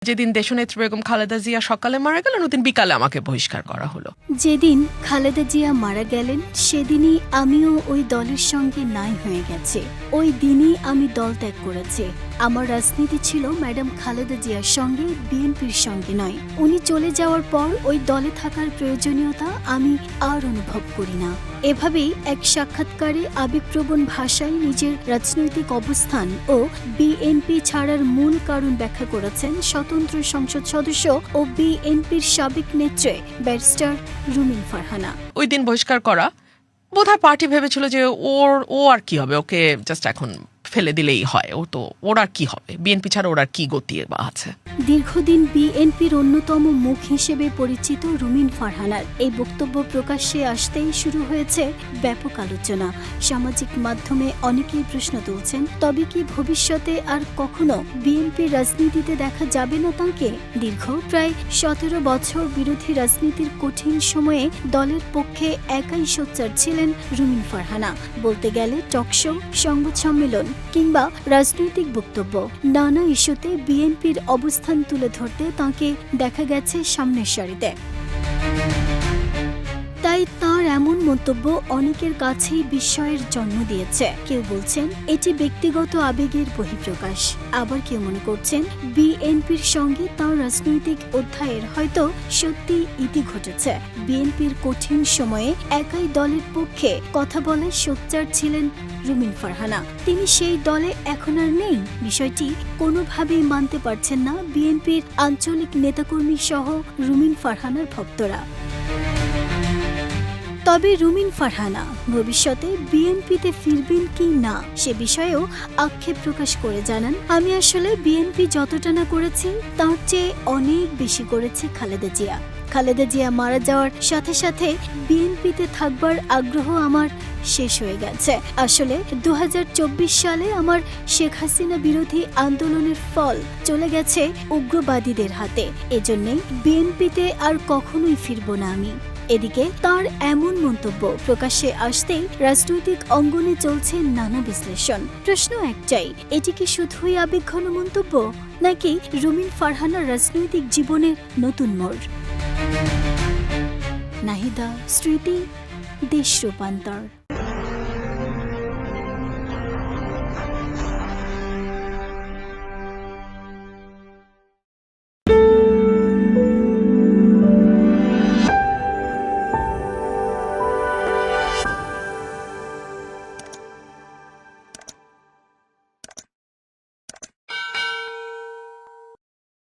যেদিন দেশনেত্রী বেগম খালেদা জিয়া সকালে মারা গেলেন ওদিন বিকালে আমাকে বহিষ্কার করা হলো। যেদিন খালেদা জিয়া মারা গেলেন সেদিনই আমিও ওই দলের সঙ্গে নাই হয়ে গেছে। ওই দিনই আমি দল ত্যাগ করেছি। আমার রাজনীতি ছিল ম্যাডাম খালেদা জিয়ার সঙ্গে, বিএনপির সঙ্গে নয়। উনি চলে যাওয়ার পর ওই দলে থাকার প্রয়োজনীয়তা আমি আর অনুভব করি না। এভাবেই এক সাক্ষাৎকারে আবেগপ্রবণ ভাষায় নিজের রাজনৈতিক অবস্থান ও বিএনপি ছাড়ার মূল কারণ ব্যাখ্যা করেছেন স্বতন্ত্র সংসদ সদস্য ও বিএনপির সাবেক নেত্রী ব্যারিস্টার রুমিন ফারহানা। ওই দিন বহিষ্কার করা বোধহয় পার্টি ভেবেছিল যে ও আর কি হবে, ওকে জাস্ট এখন ফেলে দিলেই হয়, ওর আর কি হবে, বিএনপি ছাড়া ওর আর কি গতি বা আছে। দীর্ঘদিন বিএনপির অন্যতম মুখ হিসেবে পরিচিত রুমিন ফারহানার এই বক্তব্য প্রকাশ্যে আসতেই শুরু হয়েছে ব্যাপক আলোচনা। সামাজিক মাধ্যমে অনেকেই প্রশ্ন তুলছেন, তবে কি ভবিষ্যতে আর কখনো বিএনপির রাজনীতিতে দেখা যাবে না তাঁকে? দীর্ঘ প্রায় 17 বছর বিরোধী রাজনীতির কঠিন সময়ে দলের পক্ষে একাই সোচ্চার ছিলেন রুমিন ফারহানা। বলতে গেলে টকশো, সংবাদ সম্মেলন কিংবা রাজনৈতিক বক্তব্য, নানা ইস্যুতে বিএনপির অবস্থান তুলে ধরতে তাঁকে দেখা গেছে সামনের সারিতে। তাই তাঁর এমন মন্তব্য অনেকের কাছেই বিস্ময়ের জন্ম দিয়েছে। কেউ বলছেন এটি ব্যক্তিগত আবেগের বহিঃপ্রকাশ, আবার কেউ মনে করছেন বিএনপির সঙ্গে তাঁর রাজনৈতিক অধ্যায়ের হয়তো সত্যি ইতি ঘটেছে। বিএনপির কঠিন সময়ে একাই দলের পক্ষে কথা বলায় সোচ্চার ছিলেন রুমিন ফারহানা। তিনি সেই দলে এখন আর নেই, বিষয়টি কোনোভাবেই মানতে পারছেন না বিএনপির আঞ্চলিক নেতাকর্মী সহ রুমিন ফারহানার ভক্তরা। তবে রুমিন ফারহানা ভবিষ্যতে বিএনপিতে ফিরবেন কি না সে বিষয়েও আক্ষেপ প্রকাশ করে জানান, আমি আসলে বিএনপি যতটা না করেছি তার চেয়ে অনেক বেশি করেছে খালেদা জিয়া। খালেদা জিয়া মারা যাওয়ার সাথে সাথে বিএনপিতে থাকবার আগ্রহ আমার শেষ হয়ে গেছে। আসলে 2024 সালে আমার শেখ হাসিনা বিরোধী আন্দোলনের ফল চলে গেছে উগ্রবাদীদের হাতে। এজন্যই বিএনপিতে আর কখনোই ফিরব না আমি। এদিকে তার এমন মন্তব্য প্রকাশ্যে আসতেই রাজনৈতিক অঙ্গনে চলছে নানা বিশ্লেষণ। প্রশ্ন একটাই, এটি কি শুধুই আবেগঘন মন্তব্য, নাকি রুমিন ফারহানার রাজনৈতিক জীবনের নতুন মোড়? নাহিদা, স্মৃতি, দেশ রূপান্তর।